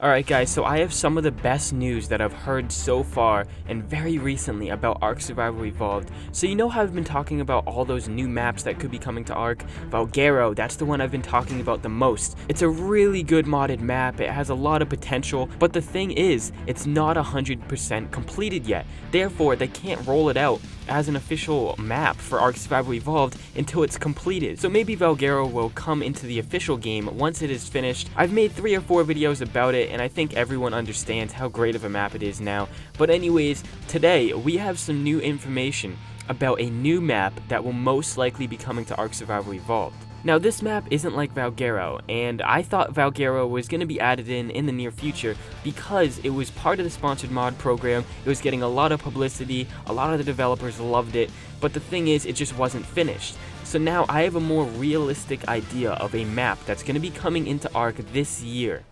Alright guys, so I have some of the best news that I've heard so far and very recently about Ark Survival Evolved. So you know how I've been talking about all those new maps that could be coming to Ark? Valguero, that's the one I've been talking about the most. It's a really good modded map, it has a lot of potential, but the thing is, it's not 100% completed yet. Therefore, they can't roll it out as an official map for Ark Survival Evolved until it's completed. So maybe Valguero will come into the official game once it is finished. I've made 3 or 4 videos about it, and I think everyone understands how great of a map it is now. But anyways, today we have some new information about a new map that will most likely be coming to Ark Survival Evolved. Now this map isn't like Valguero, and I thought Valguero was going to be added in the near future because it was part of the sponsored mod program. It was getting a lot of publicity, a lot of the developers loved it, but the thing is, it just wasn't finished. So now I have a more realistic idea of a map that's going to be coming into Ark this year.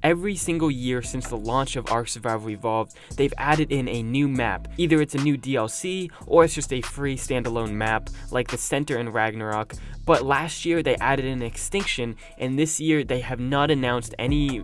Every single year since the launch of Ark Survival Evolved, they've added in a new map. Either it's a new DLC, or it's just a free standalone map, like the Center in Ragnarok. But last year they added in Extinction, and this year they have not announced any,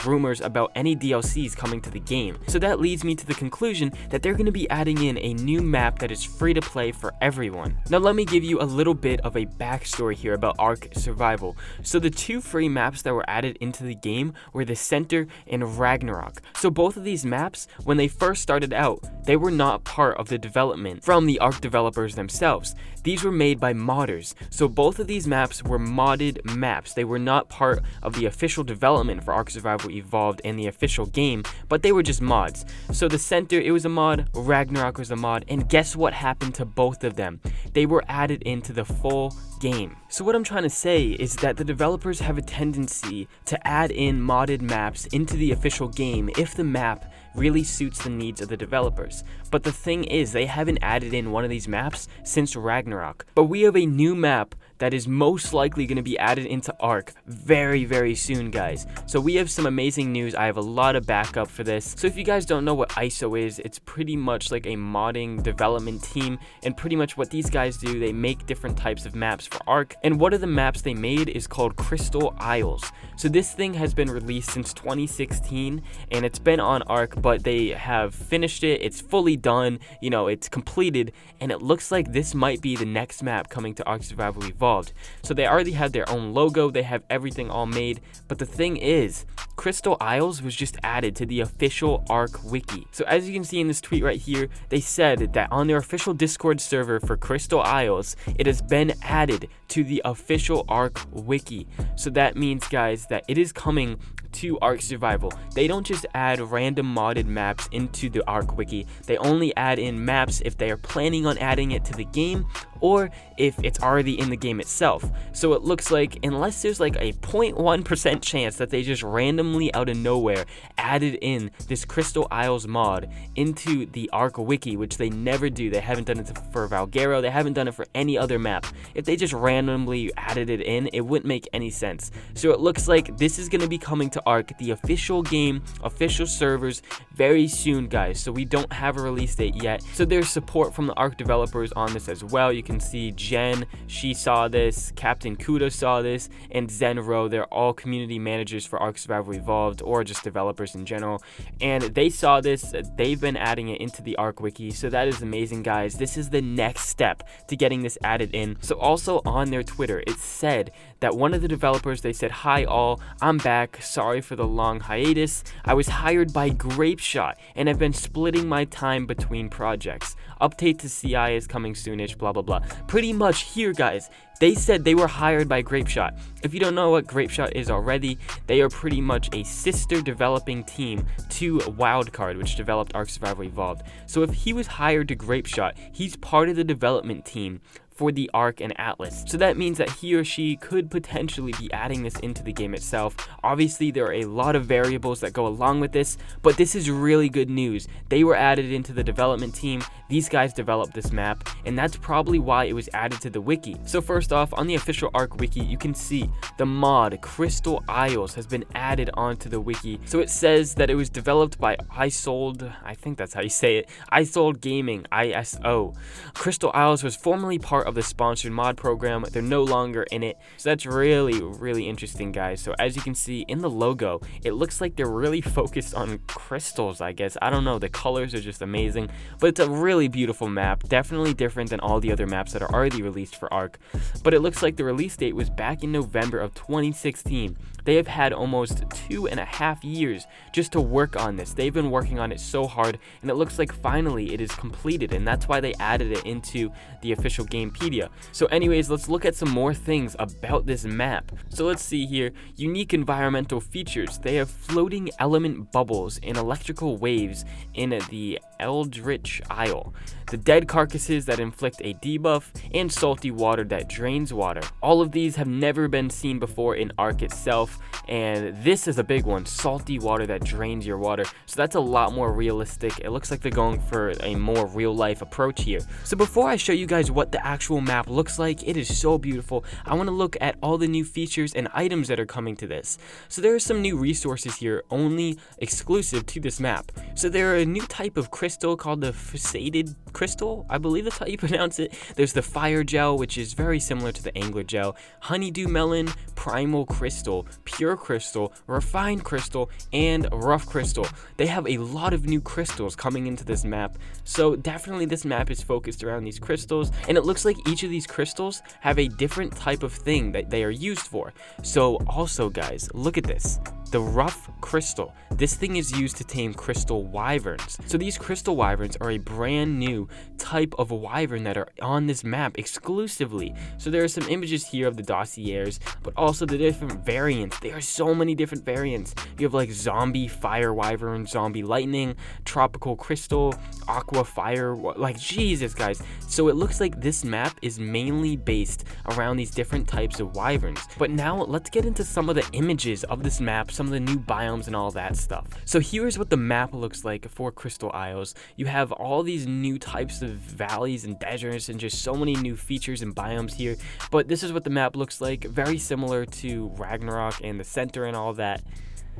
rumors about any DLCs coming to the game. So that leads me to the conclusion that they're going to be adding in a new map that is free to play for everyone. Now let me give you a little bit of a backstory here about Ark Survival. So the 2 free maps that were added into the game were the Center and Ragnarok. So both of these maps, when they first started out, they were not part of the development from the Ark developers themselves. These were made by modders. So both of these maps were modded maps. They were not part of the official development for Ark Survival Evolved and the official game, but they were just mods. So the Center, it was a mod, Ragnarok was a mod, and guess what happened to both of them? They were added into the full game. So what I'm trying to say is that the developers have a tendency to add in modded maps into the official game if the map really suits the needs of the developers. But the thing is, they haven't added in one of these maps since Ragnarok. But we have a new map that is most likely going to be added into Ark very, very soon, guys. So we have some amazing news. I have a lot of backup for this. So if you guys don't know what ISO is, it's pretty much like a modding development team, and pretty much what these guys do, they make different types of maps for Ark, and one of the maps they made is called Crystal Isles. So this thing has been released since 2016, and it's been on Ark, but they have finished it. It's fully done, it's completed, and it looks like this might be the next map coming to Ark Survival Evolved. So they already have their own logo, they have everything all made, but the thing is, Crystal Isles was just added to the official Ark wiki. So as you can see in this tweet right here, they said that on their official Discord server for Crystal Isles, it has been added to the official Ark wiki. So that means, guys, that it is coming to Ark Survival. They don't just add random modded maps into the Ark wiki. They only add in maps if they are planning on adding it to the game, or if it's already in the game itself. So it looks like, unless there's like a 0.1% chance that they just randomly out of nowhere added in this Crystal Isles mod into the Ark wiki, which they never do. They haven't done it for Valguero, they haven't done it for any other map. If they just randomly added it in, it wouldn't make any sense. So it looks like this is going to be coming to Ark, the official game, official servers, very soon, guys. So we don't have a release date yet. So there's support from the Ark developers on this as well. You can see Jen, she saw this, Captain Kuda saw this, and Zenro. They're all community managers for Ark Survival Evolved, or just developers in general, and they saw this. They've been adding it into the Ark wiki, so that is amazing, guys. This is the next step to getting this added in. So also on their Twitter, it said that one of the developers, they said, "Hi all, I'm back. Sorry for the long hiatus. I was hired by Grapeshot and have been splitting my time between projects. Update to CI is coming soonish, blah blah blah." Pretty much here, guys, they said they were hired by Grapeshot. If you don't know what Grapeshot is already, they are pretty much a sister developing team to Wildcard, which developed Ark Survival Evolved. So if he was hired to Grapeshot, he's part of the development team for the Ark and Atlas. So that means that he or she could potentially be adding this into the game itself. Obviously, there are a lot of variables that go along with this, but this is really good news. They were added into the development team. These guys developed this map, and that's probably why it was added to the wiki. So first off, on the official Ark wiki, you can see the mod Crystal Isles has been added onto the wiki. So it says that it was developed by I think that's how you say it, Isold Gaming, ISO. Crystal Isles was formerly part of of the sponsored mod program. They're no longer in it, so that's really interesting, guys. So as you can see in the logo, it looks like they're really focused on crystals, I guess. I don't know, the colors are just amazing, but it's a really beautiful map, definitely different than all the other maps that are already released for Ark. But it looks like the release date was back in November of 2016. They have had almost 2.5 years just to work on this. They've been working on it so hard, and it looks like finally it is completed, and that's why they added it into the official Gamepedia. So anyways, let's look at some more things about this map. So let's see here. Unique environmental features. They have floating element bubbles and electrical waves in the Eldritch Isle, the dead carcasses that inflict a debuff, and salty water that drains water. All of these have never been seen before in Ark itself, and this is a big one, salty water that drains your water. So that's a lot more realistic. It looks like they're going for a more real life approach here. So before I show you guys what the actual map looks like, it is so beautiful. I want to look at all the new features and items that are coming to this. So there are some new resources here only exclusive to this map. So there are a new type of crystal called the faceted crystal, I believe that's how you pronounce it. There's the fire gel, which is very similar to the angler gel, honeydew melon, primal crystal, pure crystal, refined crystal, and rough crystal. They have a lot of new crystals coming into this map, so definitely this map is focused around these crystals, and it looks like each of these crystals have a different type of thing that they are used for. So also, guys, look at this. The rough crystal. This thing is used to tame crystal wyverns. So these crystal wyverns are a brand new type of wyvern that are on this map exclusively. So there are some images here of the dossiers, but also the different variants. There are so many different variants. You have like zombie fire wyvern, zombie lightning, tropical crystal, aqua fire, like Jesus, guys. So it looks like this map is mainly based around these different types of wyverns. But now let's get into some of the images of this map, some of the new biomes and all that stuff. So here's what the map looks like for Crystal Isles. You have all these new types of valleys and deserts and just so many new features and biomes here. But this is what the map looks like, very similar to Ragnarok and the center and all that.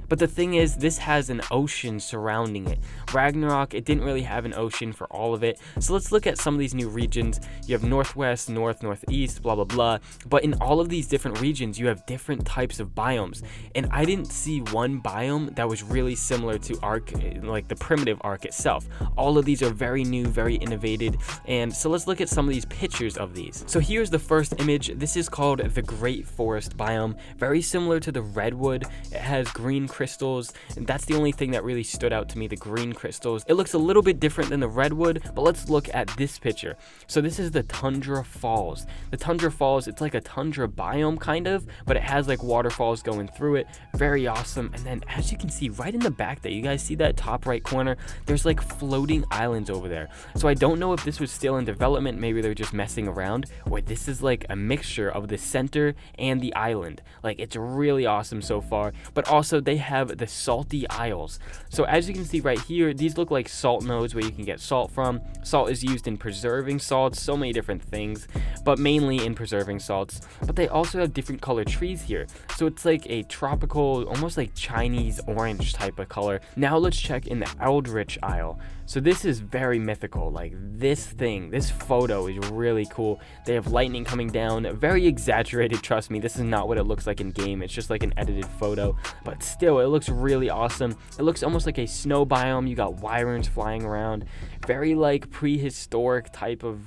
But the thing is, this has an ocean surrounding it. Ragnarok, it didn't really have an ocean for all of it. So let's look at some of these new regions. You have northwest, north, northeast, blah, blah, blah. But in all of these different regions, you have different types of biomes. And I didn't see one biome that was really similar to Ark, like the primitive Ark itself. All of these are very new, very innovated. And so let's look at some of these pictures of these. So here's the first image. This is called the Great Forest biome. Very similar to the redwood. It has green crystals, and that's the only thing that really stood out to me, the green crystals. It looks a little bit different than the redwood, but let's look at this picture. So this is the Tundra Falls. The Tundra Falls, it's like a tundra biome kind of, but it has like waterfalls going through it. Very awesome. And then as you can see right in the back there, you guys see that top right corner, there's like floating islands over there. So I don't know if this was still in development, maybe they're just messing around, or this is like a mixture of the center and the island. Like, it's really awesome so far. But also they have the salty isles. So as you can see right here, these look like salt nodes where you can get salt from. Salt is used in preserving salts, so many different things, but mainly in preserving salts. But they also have different color trees here. So it's like a tropical, almost like Chinese orange type of color. Now let's check in the Eldritch Isle. So this is very mythical. Like, this photo is really cool. They have lightning coming down, very exaggerated, trust me. This is not what it looks like in game. It's just like an edited photo, but still it looks really awesome. It looks almost like a snow biome. You got wyverns flying around, very like prehistoric type of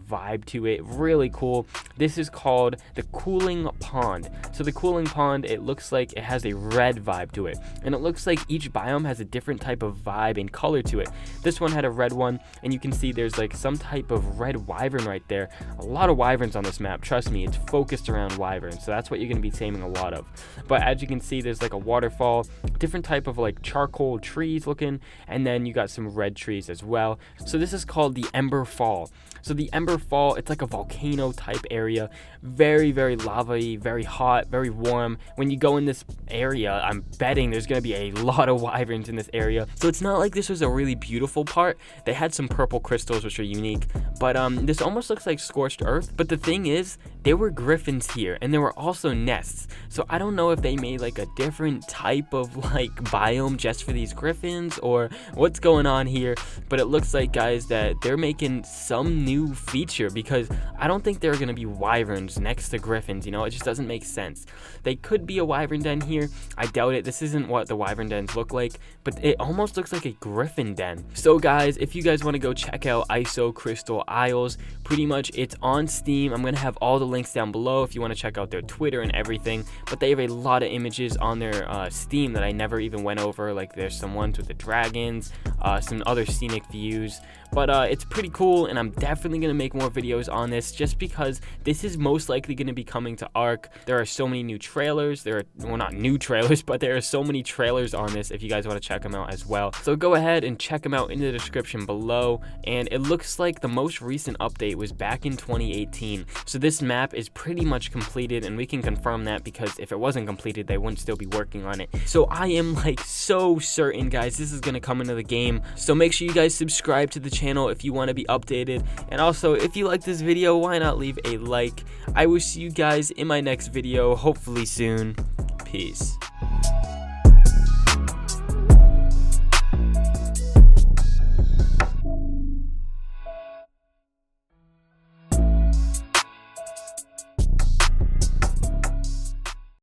vibe to it. Really cool. This is called the Cooling Pond. So the Cooling Pond, it looks like it has a red vibe to it, and it looks like each biome has a different type of vibe and color to it. This one had a red one, and you can see there's like some type of red wyvern right there. A lot of wyverns on this map, trust me. It's focused around wyverns, so that's what you're going to be taming a lot of. But as you can see, there's like a waterfall, different type of like charcoal trees looking, and then you got some red trees as well. So this is called the Ember Fall. So the Ember Fall, it's like a volcano type area, very, very lava-y, very hot, very warm. When you go in this area, I'm betting there's going to be a lot of wyverns in this area. So it's not like this was a really beautiful part. They had some purple crystals, which are unique, but this almost looks like scorched earth. But the thing is, there were griffins here, and there were also nests. So I don't know if they made like a different type type of like biome just for these griffins, or what's going on here. But it looks like, guys, that they're making some new feature, because I don't think there are going to be wyverns next to griffins. You know, it just doesn't make sense. They could be a wyvern den here. I doubt it. This isn't what the wyvern dens look like, but it almost looks like a griffin den. So guys, if you guys want to go check out ISO Crystal Isles, pretty much it's on Steam. I'm going to have all the links down below if you want to check out their Twitter and everything. But they have a lot of images on their Steam that I never even went over. Like there's some ones with the dragons, some other scenic views. But it's pretty cool, and I'm definitely going to make more videos on this, just because this is most likely going to be coming to Ark. There are so many new trailers. Well, not new trailers, but there are so many trailers on this if you guys want to check them out as well. So go ahead and check them out in the description below. And it looks like the most recent update was back in 2018. So this map is pretty much completed, and we can confirm that, because if it wasn't completed, they wouldn't still be working on it. So I am like so certain, guys, this is going to come into the game. So make sure you guys subscribe to the channel if you want to be updated, and also if you like this video, why not leave a like. I will see you guys in my next video, hopefully soon. Peace.